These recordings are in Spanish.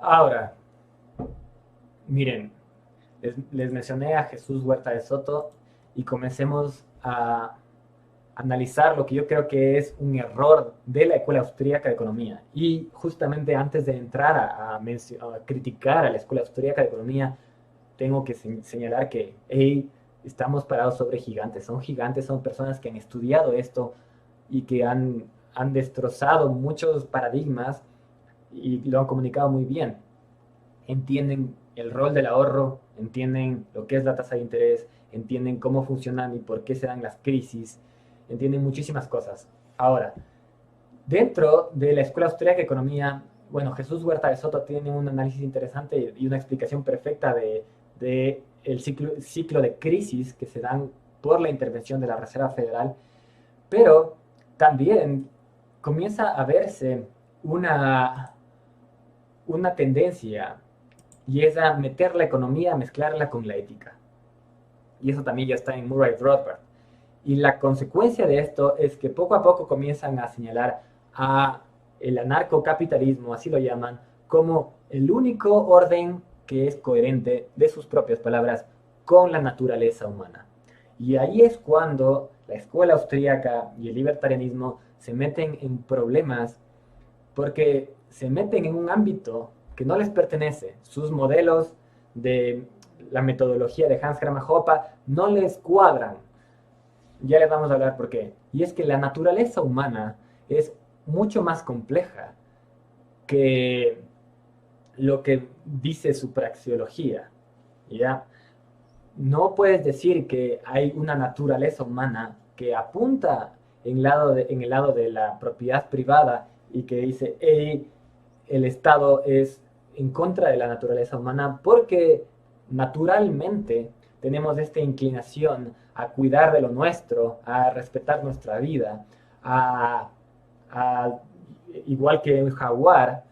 Ahora, miren, les mencioné a Jesús Huerta de Soto y comencemos a analizar lo que yo creo que es un error de la Escuela Austríaca de Economía. Y justamente antes de entrar a criticar a la Escuela Austríaca de Economía, tengo que señalar que hey, estamos parados sobre gigantes, son personas que han estudiado esto y que han destrozado muchos paradigmas y lo han comunicado muy bien. Entienden el rol del ahorro, entienden lo que es la tasa de interés, entienden cómo funcionan y por qué se dan las crisis, entienden muchísimas cosas. Ahora, dentro de la Escuela Austríaca de Economía, bueno, Jesús Huerta de Soto tiene un análisis interesante y una explicación perfecta de el ciclo de crisis que se dan por la intervención de la Reserva Federal, pero también comienza a verse una tendencia y es a meter la economía, a mezclarla con la ética. Y eso también ya está en Murray Rothbard. Y la consecuencia de esto es que poco a poco comienzan a señalar a el anarcocapitalismo, así lo llaman, como el único orden que es coherente, de sus propias palabras, con la naturaleza humana. Y ahí es cuando la escuela austríaca y el libertarianismo se meten en problemas porque se meten en un ámbito que no les pertenece. Sus modelos de la metodología de Hans Hermann Hoppe no les cuadran. Ya les vamos a hablar por qué. Y es que la naturaleza humana es mucho más compleja que lo que dice su praxeología. ¿Ya? No puedes decir que hay una naturaleza humana que apunta en el lado de la propiedad privada y que dice, hey, el Estado es en contra de la naturaleza humana porque naturalmente tenemos esta inclinación a cuidar de lo nuestro, a respetar nuestra vida, a, a igual que un jaguar,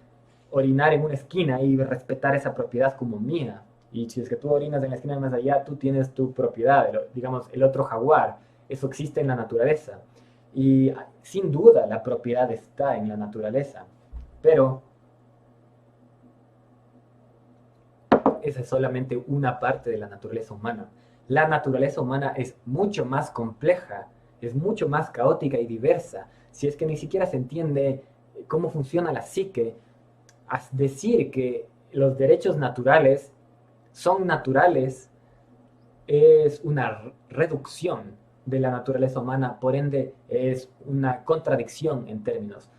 orinar en una esquina y respetar esa propiedad como mía. Y si es que tú orinas en la esquina más allá, tú tienes tu propiedad, digamos, el otro jaguar. Eso existe en la naturaleza. Y sin duda la propiedad está en la naturaleza. Pero esa es solamente una parte de la naturaleza humana. La naturaleza humana es mucho más compleja, es mucho más caótica y diversa. Si es que ni siquiera se entiende cómo funciona la psique, decir que los derechos naturales son naturales es una reducción de la naturaleza humana, por ende es una contradicción en términos.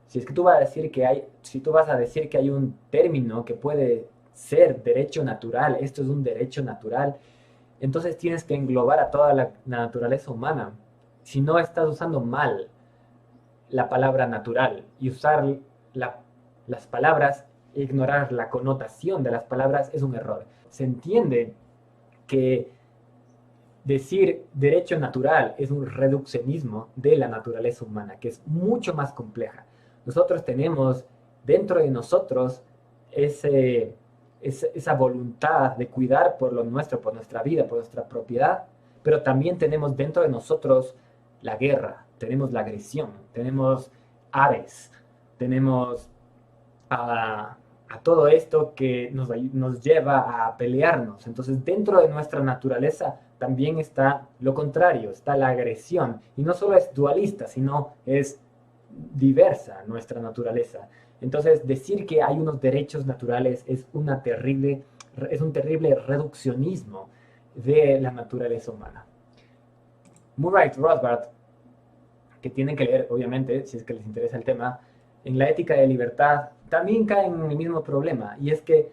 Si es que tú vas a decir que hay, si tú vas a decir que hay un término que puede ser derecho natural, esto es un derecho natural, entonces tienes que englobar a toda la naturaleza humana. Si no estás usando mal la palabra natural y usar la, las palabras, ignorar la connotación de las palabras es un error. Se entiende que decir derecho natural es un reduccionismo de la naturaleza humana, que es mucho más compleja. Nosotros tenemos dentro de nosotros esa voluntad de cuidar por lo nuestro, por nuestra vida, por nuestra propiedad, pero también tenemos dentro de nosotros la guerra, tenemos la agresión, tenemos Ares, tenemos a todo esto que nos lleva a pelearnos. Entonces, dentro de nuestra naturaleza también está lo contrario, está la agresión. Y no solo es dualista, sino es diversa nuestra naturaleza. Entonces, decir que hay unos derechos naturales es un terrible reduccionismo de la naturaleza humana. Murray Rothbard, que tienen que leer, obviamente, si es que les interesa el tema, en la ética de libertad, también caen en el mismo problema, y es que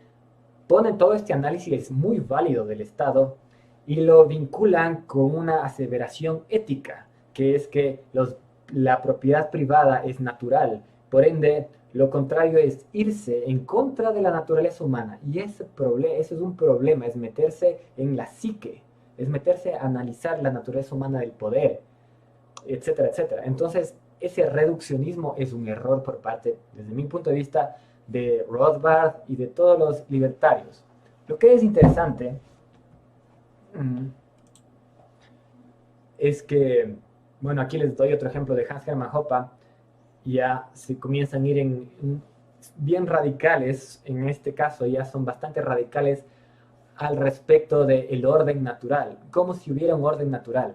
ponen todo este análisis muy válido del Estado y lo vinculan con una aseveración ética, que es que la propiedad privada es natural, por ende, lo contrario es irse en contra de la naturaleza humana, y ese es un problema, es meterse en la psique, es meterse a analizar la naturaleza humana del poder, etcétera, etcétera. Entonces, ese reduccionismo es un error por parte, desde mi punto de vista, de Rothbard y de todos los libertarios. Lo que es interesante es que, bueno, aquí les doy otro ejemplo de Hans Hermann Hoppe, ya se comienzan a ir en bien radicales, en este caso ya son bastante radicales al respecto del orden natural, como si hubiera un orden natural.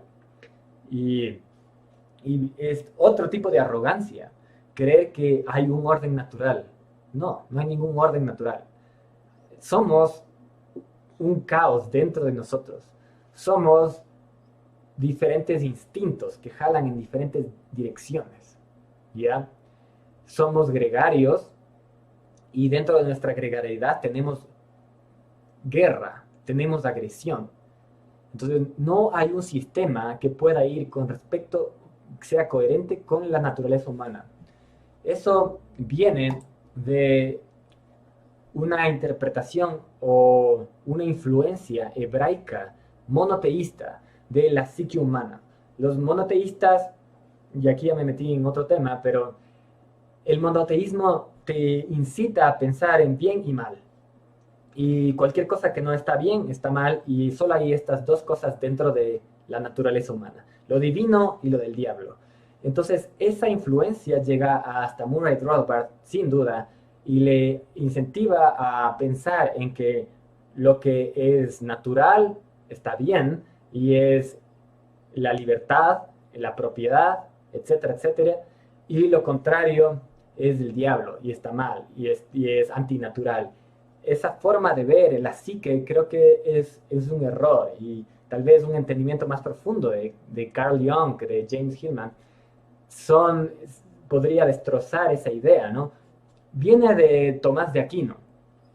Y es otro tipo de arrogancia, creer que hay un orden natural. No, no hay ningún orden natural. Somos un caos dentro de nosotros. Somos diferentes instintos que jalan en diferentes direcciones. ¿Ya? Somos gregarios y dentro de nuestra gregariedad tenemos guerra, tenemos agresión. Entonces no hay un sistema que pueda ir con respecto, sea coherente con la naturaleza humana. Eso viene de una interpretación o una influencia hebraica monoteísta de la psique humana. Los monoteístas, y aquí ya me metí en otro tema, pero el monoteísmo te incita a pensar en bien y mal. Y cualquier cosa que no está bien, está mal, y solo hay estas dos cosas dentro de la naturaleza humana, lo divino y lo del diablo. Entonces, esa influencia llega hasta Murray Rothbard, sin duda, y le incentiva a pensar en que lo que es natural está bien, y es la libertad, la propiedad, etcétera, etcétera, y lo contrario es el diablo, y está mal, y es antinatural. Esa forma de ver la psique creo que es un error, y tal vez un entendimiento más profundo de Carl Jung, de James Hillman, son, podría destrozar esa idea, ¿no? Viene de Tomás de Aquino,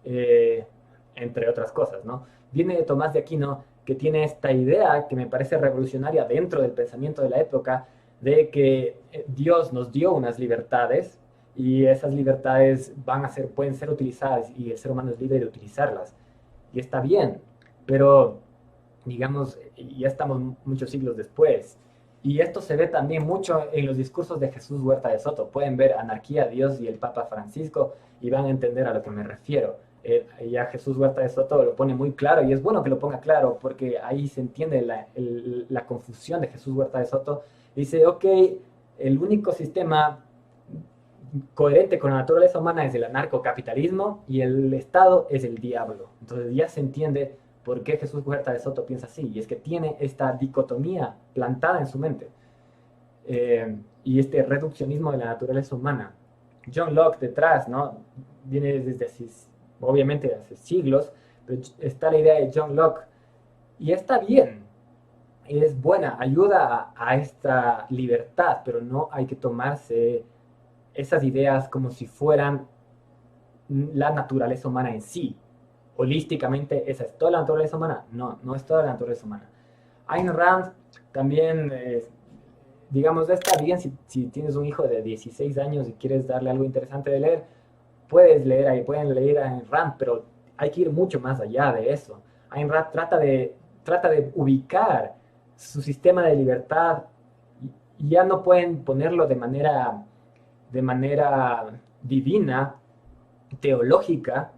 eh, entre otras cosas, ¿no? Viene de Tomás de Aquino, que tiene esta idea que me parece revolucionaria dentro del pensamiento de la época, de que Dios nos dio unas libertades y esas libertades pueden ser utilizadas y el ser humano es libre de utilizarlas. Y está bien, pero digamos, ya estamos muchos siglos después. Y esto se ve también mucho en los discursos de Jesús Huerta de Soto. Pueden ver Anarquía, Dios y el Papa Francisco y van a entender a lo que me refiero. Ya Jesús Huerta de Soto lo pone muy claro y es bueno que lo ponga claro porque ahí se entiende la confusión de Jesús Huerta de Soto. Dice, ok, el único sistema coherente con la naturaleza humana es el anarcocapitalismo y el Estado es el diablo. Entonces ya se entiende por qué Jesús Huerta de Soto piensa así, y es que tiene esta dicotomía plantada en su mente, y este reduccionismo de la naturaleza humana. John Locke detrás, ¿no? Viene desde obviamente hace siglos, pero está la idea de John Locke, y está bien, es buena, ayuda a esta libertad, pero no hay que tomarse esas ideas como si fueran la naturaleza humana en sí. Holísticamente, ¿esa es toda la naturaleza humana? No, no es toda la naturaleza humana. Ayn Rand también, digamos, está bien si tienes un hijo de 16 años y quieres darle algo interesante de leer, puedes leer ahí, pueden leer a Ayn Rand, pero hay que ir mucho más allá de eso. Ayn Rand trata de ubicar su sistema de libertad y ya no pueden ponerlo de manera divina, teológica,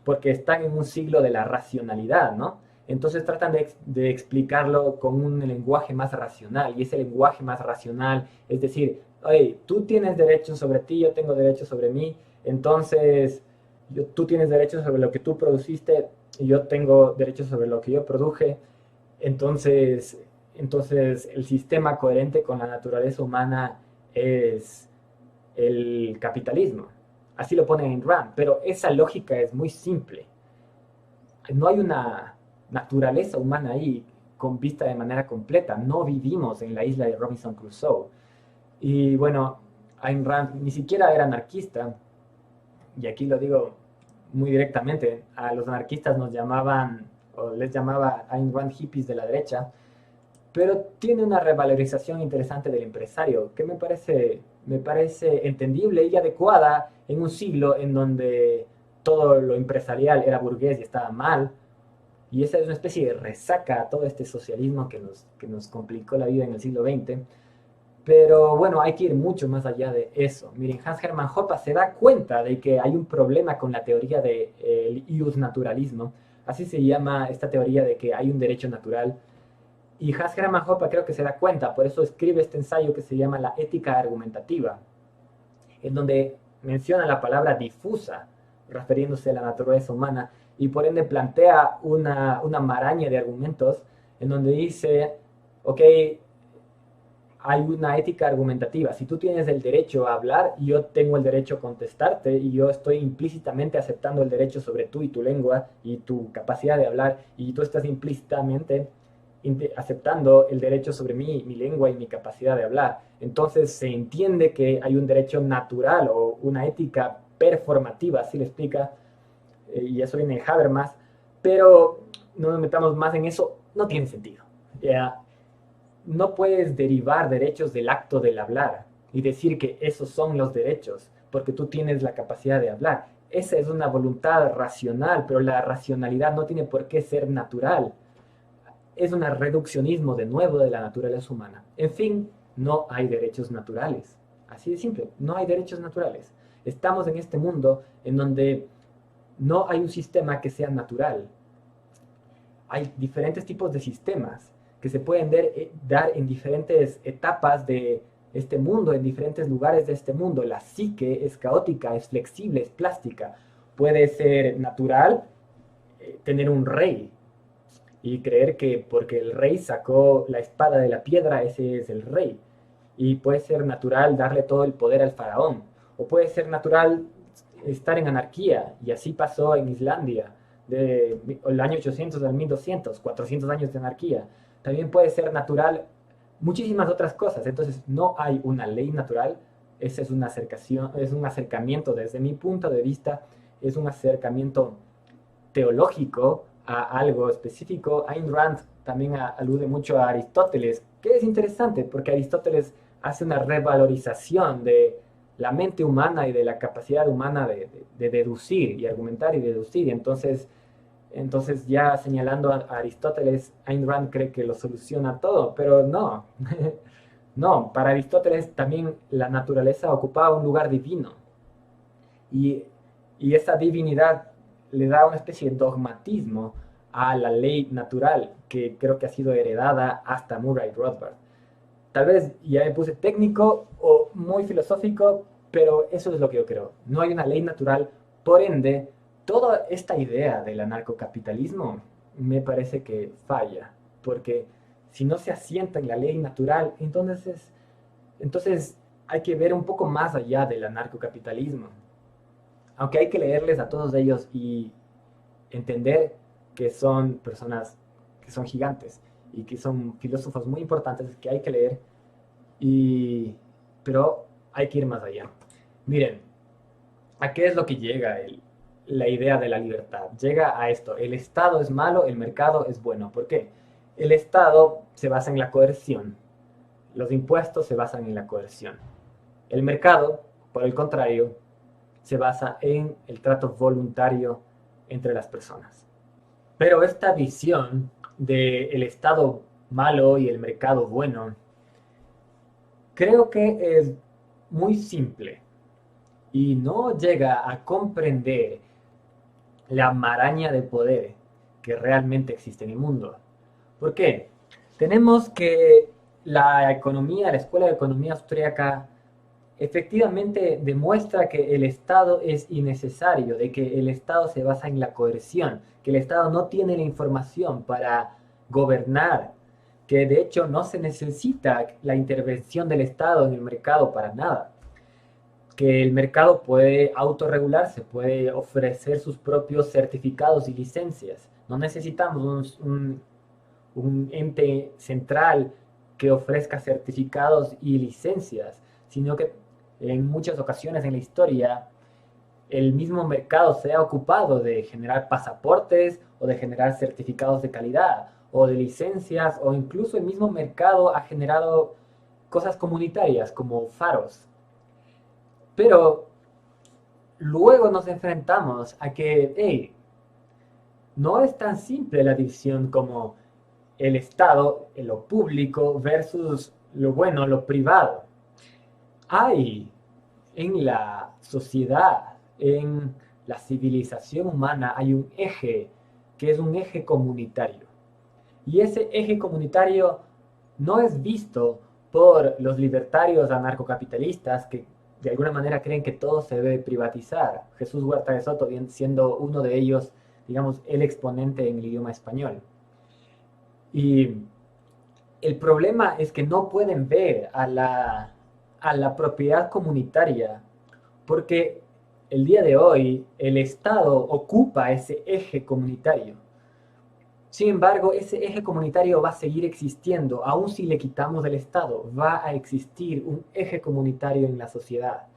porque están en un siglo de la racionalidad, ¿no? Entonces tratan de explicarlo con un lenguaje más racional, y ese lenguaje más racional es decir, oye, tú tienes derechos sobre ti, yo tengo derechos sobre mí, entonces tú tienes derechos sobre lo que tú produciste y yo tengo derechos sobre lo que yo produje, entonces el sistema coherente con la naturaleza humana es el capitalismo. Así lo pone en Rand, pero esa lógica es muy simple. No hay una naturaleza humana ahí con vista de manera completa. No vivimos en la isla de Robinson Crusoe. Y bueno, Ayn Rand ni siquiera era anarquista, y aquí lo digo muy directamente, a los anarquistas nos llamaban, o les llamaba Ayn Rand hippies de la derecha, pero tiene una revalorización interesante del empresario, que me parece entendible y adecuada en un siglo en donde todo lo empresarial era burgués y estaba mal, y esa es una especie de resaca a todo este socialismo que nos complicó la vida en el siglo XX. Pero bueno, hay que ir mucho más allá de eso. Miren, Hans Hermann Hoppe se da cuenta de que hay un problema con la teoría del iusnaturalismo. Así se llama esta teoría de que hay un derecho natural. Y Hans Hermann Hoppe creo que se da cuenta, por eso escribe este ensayo que se llama La ética argumentativa, en donde menciona la palabra difusa, refiriéndose a la naturaleza humana, y por ende plantea una maraña de argumentos en donde dice, ok, hay una ética argumentativa. Si tú tienes el derecho a hablar, yo tengo el derecho a contestarte y yo estoy implícitamente aceptando el derecho sobre tú y tu lengua y tu capacidad de hablar y tú estás implícitamente aceptando el derecho sobre mí, mi lengua y mi capacidad de hablar. Entonces se entiende que hay un derecho natural o una ética performativa, así le explica, y eso viene de Habermas, pero no nos metamos más en eso, no tiene sentido. ¿Ya? No puedes derivar derechos del acto del hablar y decir que esos son los derechos, porque tú tienes la capacidad de hablar. Esa es una voluntad racional, pero la racionalidad no tiene por qué ser natural. Es un reduccionismo de nuevo de la naturaleza humana. En fin, no hay derechos naturales. Así de simple, no hay derechos naturales. Estamos en este mundo en donde no hay un sistema que sea natural. Hay diferentes tipos de sistemas que se pueden dar en diferentes etapas de este mundo, en diferentes lugares de este mundo. La psique es caótica, es flexible, es plástica. Puede ser natural tener un rey y creer que porque el rey sacó la espada de la piedra, ese es el rey. Y puede ser natural darle todo el poder al faraón. O puede ser natural estar en anarquía, y así pasó en Islandia, del año 800 al 1200, 400 años de anarquía. También puede ser natural muchísimas otras cosas. Entonces no hay una ley natural. Ese es una acercación, es un acercamiento desde mi punto de vista, es un acercamiento teológico a algo específico. Ayn Rand también alude mucho a Aristóteles, que es interesante porque Aristóteles hace una revalorización de la mente humana y de la capacidad humana de deducir y argumentar y deducir. Entonces ya señalando a Aristóteles, Ayn Rand cree que lo soluciona todo, pero no. No, para Aristóteles también la naturaleza ocupaba un lugar divino. Y, y esa divinidad le da una especie de dogmatismo a la ley natural que creo que ha sido heredada hasta Murray Rothbard. Tal vez ya me puse técnico o muy filosófico, pero eso es lo que yo creo. No hay una ley natural, por ende, toda esta idea del anarcocapitalismo me parece que falla, porque si no se asienta en la ley natural, entonces hay que ver un poco más allá del anarcocapitalismo. Aunque hay que leerles a todos ellos y entender que son personas que son gigantes y que son filósofos muy importantes que hay que leer, pero hay que ir más allá. Miren, ¿a qué es lo que llega la idea de la libertad? Llega a esto: el Estado es malo, el mercado es bueno. ¿Por qué? El Estado se basa en la coerción, los impuestos se basan en la coerción. El mercado, por el contrario, se basa en el trato voluntario entre las personas. Pero esta visión del Estado malo y el mercado bueno, creo que es muy simple y no llega a comprender la maraña de poder que realmente existe en el mundo. ¿Por qué? Tenemos que la Escuela de Economía Austríaca efectivamente demuestra que el Estado es innecesario, de que el Estado se basa en la coerción, que el Estado no tiene la información para gobernar, que de hecho no se necesita la intervención del Estado en el mercado para nada, que el mercado puede autorregularse, puede ofrecer sus propios certificados y licencias. No necesitamos un ente central que ofrezca certificados y licencias, sino que en muchas ocasiones en la historia el mismo mercado se ha ocupado de generar pasaportes o de generar certificados de calidad o de licencias, o incluso el mismo mercado ha generado cosas comunitarias como faros. Pero luego nos enfrentamos a que, hey, no es tan simple la división como el Estado, lo público versus lo bueno, lo privado. Hay en la sociedad, en la civilización humana, hay un eje que es un eje comunitario. Y ese eje comunitario no es visto por los libertarios anarcocapitalistas que de alguna manera creen que todo se debe privatizar. Jesús Huerta de Soto siendo uno de ellos, digamos, el exponente en el idioma español. Y el problema es que no pueden ver a la propiedad comunitaria porque el día de hoy el Estado ocupa ese eje comunitario. Sin embargo, ese eje comunitario va a seguir existiendo, aun si le quitamos el Estado, va a existir un eje comunitario en la sociedad.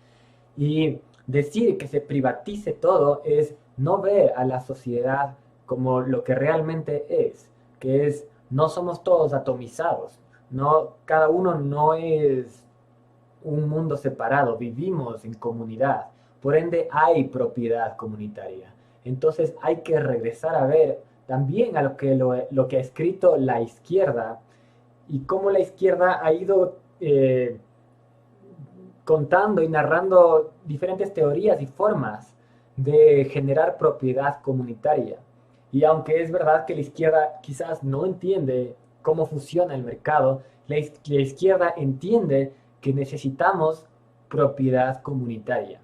Y decir que se privatice todo es no ver a la sociedad como lo que realmente es, que es, no somos todos atomizados, no, cada uno no es un mundo separado, vivimos en comunidad, por ende hay propiedad comunitaria. Entonces hay que regresar a ver también a lo que ha escrito la izquierda y cómo la izquierda ha ido contando y narrando diferentes teorías y formas de generar propiedad comunitaria. Y aunque es verdad que la izquierda quizás no entiende cómo funciona el mercado, la izquierda entiende que necesitamos propiedad comunitaria.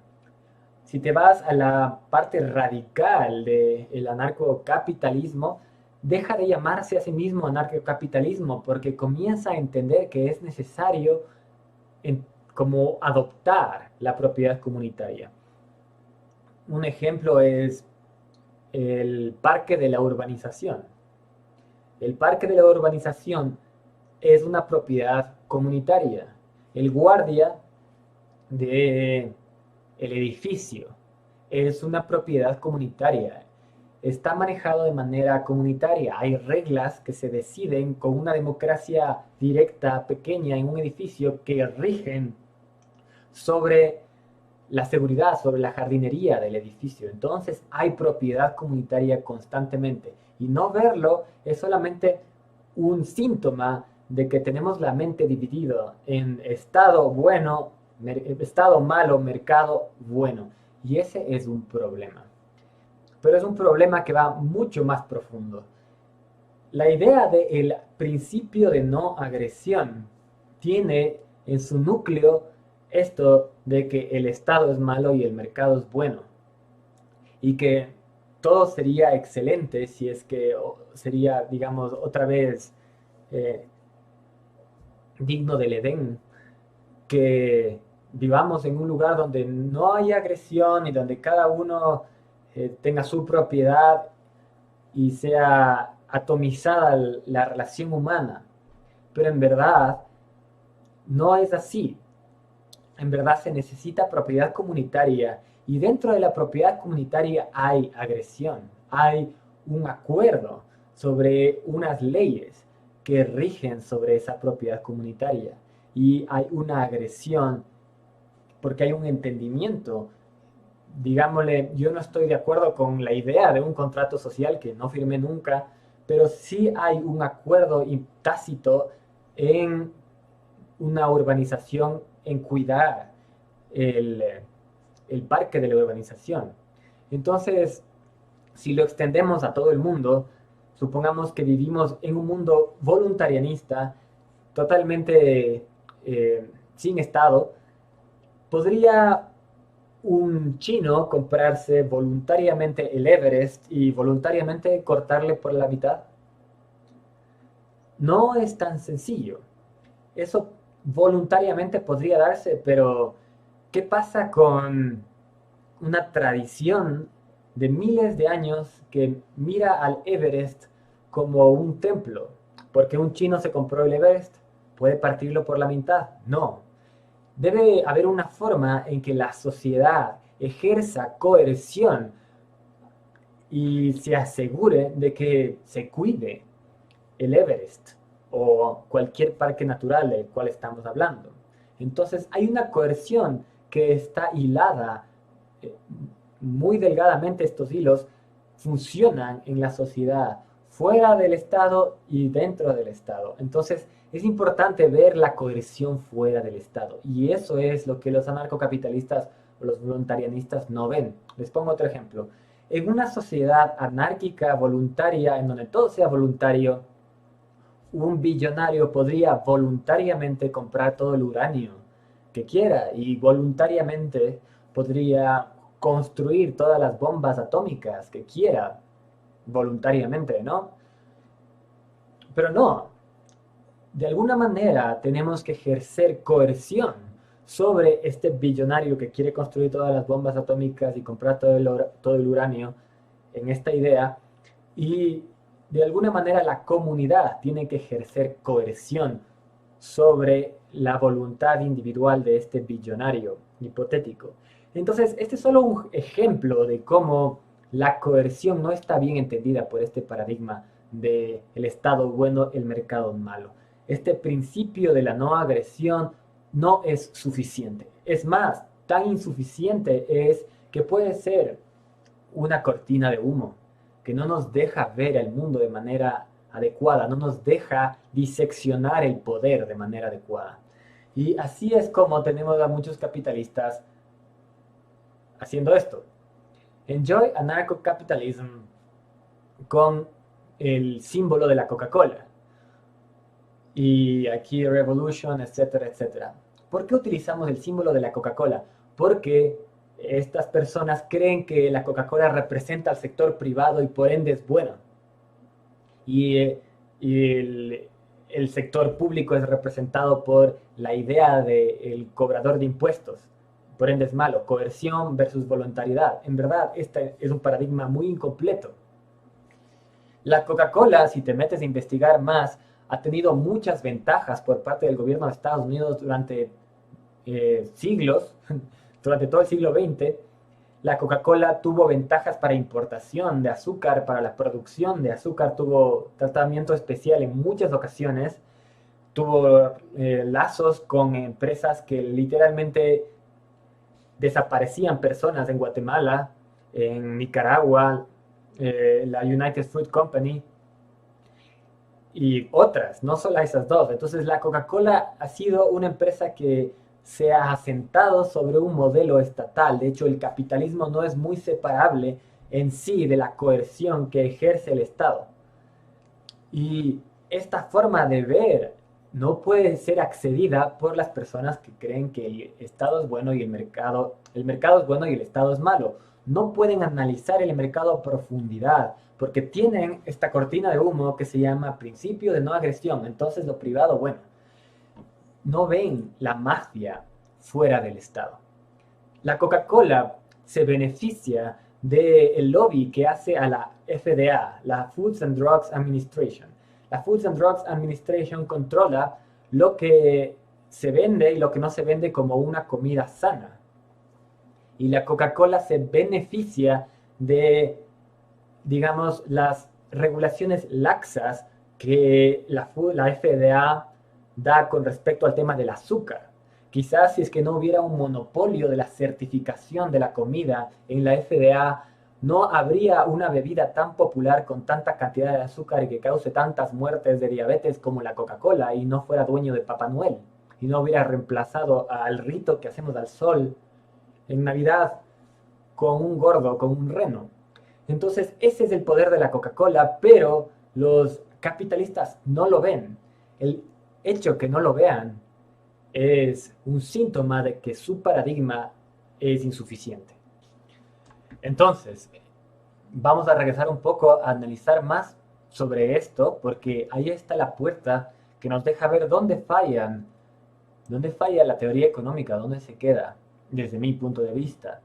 Si te vas a la parte radical del anarcocapitalismo, deja de llamarse a sí mismo anarcocapitalismo porque comienza a entender que es necesario como adoptar la propiedad comunitaria. Un ejemplo es el parque de la urbanización. El parque de la urbanización es una propiedad comunitaria. El guardia del edificio es una propiedad comunitaria. Está manejado de manera comunitaria. Hay reglas que se deciden con una democracia directa, pequeña, en un edificio que rigen sobre la seguridad, sobre la jardinería del edificio. Entonces hay propiedad comunitaria constantemente. Y no verlo es solamente un síntoma de que tenemos la mente dividida en estado bueno, estado malo, mercado bueno. Y ese es un problema. Pero es un problema que va mucho más profundo. La idea del principio de no agresión tiene en su núcleo esto de que el Estado es malo y el mercado es bueno. Y que todo sería excelente si es que sería, digamos, otra vez digno del Edén, que vivamos en un lugar donde no hay agresión y donde cada uno tenga su propiedad y sea atomizada la relación humana. Pero en verdad no es así. En verdad se necesita propiedad comunitaria y dentro de la propiedad comunitaria hay agresión, hay un acuerdo sobre unas leyes que rigen sobre esa propiedad comunitaria y hay una agresión porque hay un entendimiento. Digámosle, yo no estoy de acuerdo con la idea de un contrato social que no firmé nunca, pero sí hay un acuerdo tácito en una urbanización, en cuidar el parque de la urbanización. Entonces, si lo extendemos a todo el mundo, supongamos que vivimos en un mundo voluntarianista, totalmente sin Estado, ¿podría un chino comprarse voluntariamente el Everest y voluntariamente cortarle por la mitad? No es tan sencillo. Eso voluntariamente podría darse, pero ¿qué pasa con una tradición de miles de años que mira al Everest como un templo? Porque un chino se compró el Everest, ¿puede partirlo por la mitad? No. Debe haber una forma en que la sociedad ejerza coerción y se asegure de que se cuide el Everest o cualquier parque natural del cual estamos hablando. Entonces hay una coerción que está hilada muy delgadamente. Estos hilos funcionan en la sociedad, fuera del Estado y dentro del Estado. Entonces, es importante ver la coerción fuera del Estado. Y eso es lo que los anarcocapitalistas o los voluntarianistas no ven. Les pongo otro ejemplo. En una sociedad anárquica, voluntaria, en donde todo sea voluntario, un billonario podría voluntariamente comprar todo el uranio que quiera y voluntariamente podría construir todas las bombas atómicas que quiera, voluntariamente, ¿no? Pero no, de alguna manera tenemos que ejercer coerción sobre este billonario que quiere construir todas las bombas atómicas y comprar todo el uranio en esta idea. Y de alguna manera la comunidad tiene que ejercer coerción sobre la voluntad individual de este billonario hipotético. Entonces, este es solo un ejemplo de cómo la coerción no está bien entendida por este paradigma de el Estado bueno, el mercado malo. Este principio de la no agresión no es suficiente. Es más, tan insuficiente es que puede ser una cortina de humo que no nos deja ver el mundo de manera adecuada, no nos deja diseccionar el poder de manera adecuada. Y así es como tenemos a muchos capitalistas haciendo esto. Enjoy anarcho-capitalism con el símbolo de la Coca-Cola. Y aquí Revolution, etcétera, etcétera. ¿Por qué utilizamos el símbolo de la Coca-Cola? Porque estas personas creen que la Coca-Cola representa al sector privado y por ende es bueno. Y el sector público es representado por la idea del cobrador de impuestos. Por ende es malo. Coerción versus voluntariedad. En verdad, este es un paradigma muy incompleto. La Coca-Cola, si te metes a investigar más, ha tenido muchas ventajas por parte del gobierno de Estados Unidos durante siglos, durante todo el siglo XX. La Coca-Cola tuvo ventajas para importación de azúcar, para la producción de azúcar, tuvo tratamiento especial en muchas ocasiones, tuvo lazos con empresas que literalmente desaparecían personas en Guatemala, en Nicaragua, la United Fruit Company y otras, no solo esas dos. Entonces la Coca-Cola ha sido una empresa que se ha asentado sobre un modelo estatal. De hecho, el capitalismo no es muy separable en sí de la coerción que ejerce el Estado. Y esta forma de ver no puede ser accedida por las personas que creen que el Estado es bueno y el mercado es bueno y el Estado es malo. No pueden analizar el mercado a profundidad porque tienen esta cortina de humo que se llama principio de no agresión. Entonces lo privado, bueno, no ven la mafia fuera del Estado. La Coca-Cola se beneficia del lobby que hace a la FDA, la Foods and Drugs Administration. La Foods and Drugs Administration controla lo que se vende y lo que no se vende como una comida sana. Y la Coca-Cola se beneficia de, digamos, las regulaciones laxas que la FDA da con respecto al tema del azúcar. Quizás si es que no hubiera un monopolio de la certificación de la comida en la FDA, no habría una bebida tan popular con tanta cantidad de azúcar y que cause tantas muertes de diabetes como la Coca-Cola y no fuera dueño de Papá Noel y no hubiera reemplazado al rito que hacemos al sol en Navidad con un gordo, con un reno. Entonces ese es el poder de la Coca-Cola, pero los capitalistas no lo ven. El hecho que no lo vean es un síntoma de que su paradigma es insuficiente. Entonces, vamos a regresar un poco a analizar más sobre esto, porque ahí está la puerta que nos deja ver dónde falla la teoría económica, dónde se queda, desde mi punto de vista.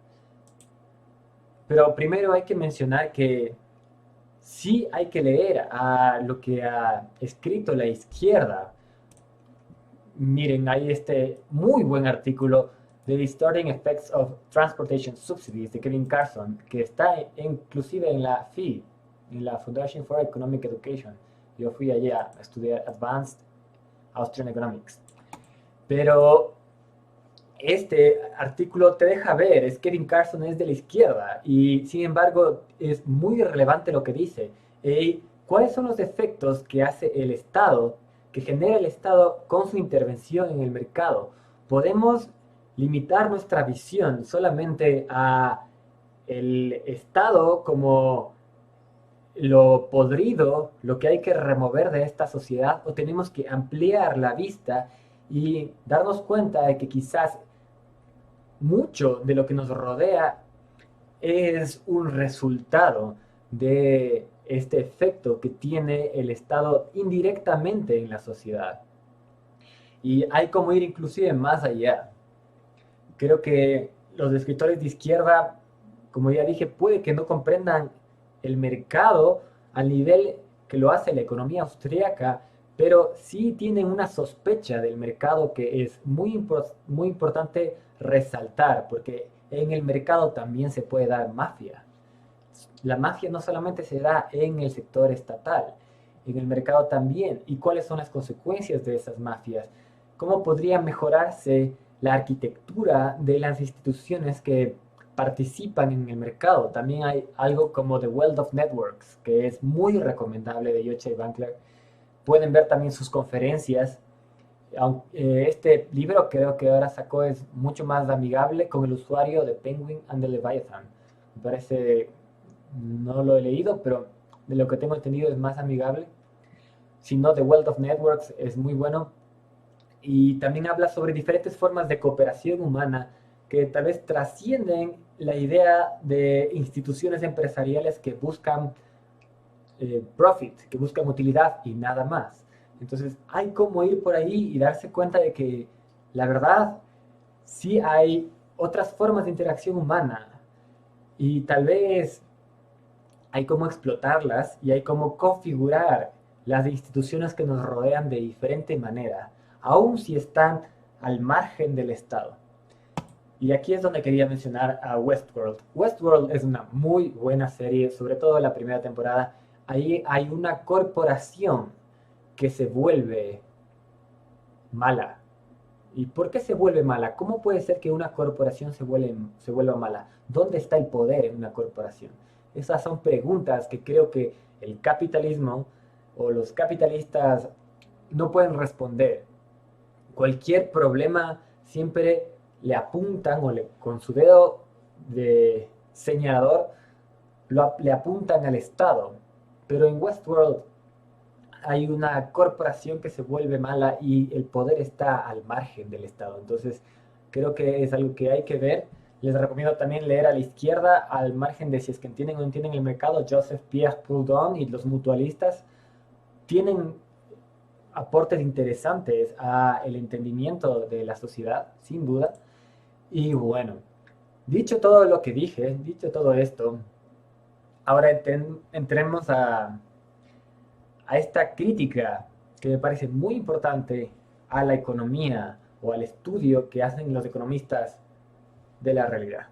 Pero primero hay que mencionar que sí hay que leer a lo que ha escrito la izquierda. Miren, hay este muy buen artículo The Distorting Effects of Transportation Subsidies de Kevin Carson, que está inclusive en la FEE, en la Foundation for Economic Education. Yo fui allí a estudiar Advanced Austrian Economics. Pero este artículo te deja ver, es Kevin Carson es de la izquierda y sin embargo es muy relevante lo que dice. Y ¿cuáles son los efectos que hace el Estado, que genera el Estado con su intervención en el mercado? Podemos limitar nuestra visión solamente a el Estado como lo podrido, lo que hay que remover de esta sociedad, o tenemos que ampliar la vista y darnos cuenta de que quizás mucho de lo que nos rodea es un resultado de este efecto que tiene el Estado indirectamente en la sociedad. Y hay como ir inclusive más allá. Creo que los escritores de izquierda, como ya dije, puede que no comprendan el mercado al nivel que lo hace la economía austríaca, pero sí tienen una sospecha del mercado que es muy importante resaltar, porque en el mercado también se puede dar mafia. La mafia no solamente se da en el sector estatal, en el mercado también. ¿Y cuáles son las consecuencias de esas mafias? ¿Cómo podría mejorarse la arquitectura de las instituciones que participan en el mercado? También hay algo como The Wealth of Networks, que es muy recomendable, de Yochai Bankler. Pueden ver también sus conferencias. Este libro creo que ahora sacó es mucho más amigable con el usuario de Penguin and the Leviathan. Me parece, no lo he leído, pero de lo que tengo entendido es más amigable. Si no, The Wealth of Networks es muy bueno. Y también habla sobre diferentes formas de cooperación humana que tal vez trascienden la idea de instituciones empresariales que buscan profit, que buscan utilidad y nada más. Entonces hay como ir por ahí y darse cuenta de que la verdad sí hay otras formas de interacción humana y tal vez hay cómo explotarlas y hay cómo configurar las instituciones que nos rodean de diferente manera, aun si están al margen del Estado. Y aquí es donde quería mencionar a Westworld. Westworld es una muy buena serie, sobre todo la primera temporada. Ahí hay una corporación que se vuelve mala. ¿Y por qué se vuelve mala? ¿Cómo puede ser que una corporación se vuelva mala? ¿Dónde está el poder en una corporación? Esas son preguntas que creo que el capitalismo o los capitalistas no pueden responder. Cualquier problema siempre le apuntan con su dedo de señalador le apuntan al Estado. Pero en Westworld hay una corporación que se vuelve mala y el poder está al margen del Estado. Entonces, creo que es algo que hay que ver. Les recomiendo también leer a la izquierda, al margen de si es que entienden o no entienden el mercado. Joseph Pierre Proudhon y los mutualistas tienen aportes interesantes a el entendimiento de la sociedad, sin duda. Y bueno, dicho todo lo que dije, dicho todo esto, ahora entremos a esta crítica que me parece muy importante a la economía o al estudio que hacen los economistas de la realidad.